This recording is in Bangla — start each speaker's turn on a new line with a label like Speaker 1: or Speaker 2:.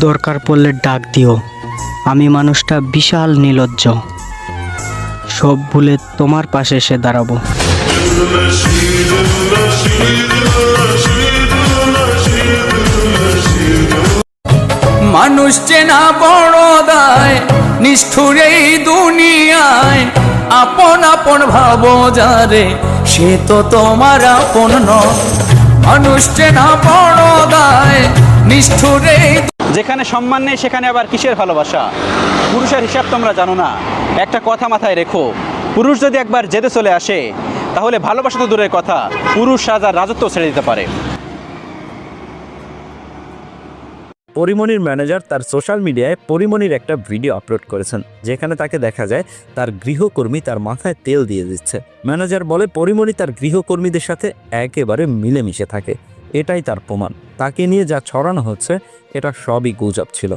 Speaker 1: দরকার পড়লে ডাক দিও। আমি মানুষটা বিশাল নির্লজ্জ, সব ভুলে তোমার পাশে এসে দাঁড়াবো।
Speaker 2: মানুষ চেনা বড় দায়, নিষ্ঠুর এই দুনিয়ায়। আপন আপন ভাবো যারে, সে তো তোমার আপন নয়। মানুষ চেনা বড় দায়, নিষ্ঠুর এই।
Speaker 3: যেখানে সম্মান নেই সেখানে আবার কিসের ভালোবাসা? পুরুষের হিসাব তোমরা জানো না। একটা কথা মাথায় রেখো, পুরুষ যদি একবার জেদে চলে আসে তাহলে ভালোবাসা তো দূরের কথা, পুরুষ রাজার রাজত্ব ছেড়ে দিতে পারে।
Speaker 4: পরিমণির ম্যানেজার তার সোশ্যাল মিডিয়ায় পরিমণির একটা ভিডিও আপলোড করেছেন, যেখানে তাকে দেখা যায় তার গৃহকর্মী তার মাথায় তেল দিয়ে দিচ্ছে। ম্যানেজার বলে পরিমণি তার গৃহকর্মীদের সাথে একেবারে মিলেমিশে থাকে, এটাই তার প্রমাণ। তাকে নিয়ে যা ছড়ানো হচ্ছে এটা সবই গুজব ছিল।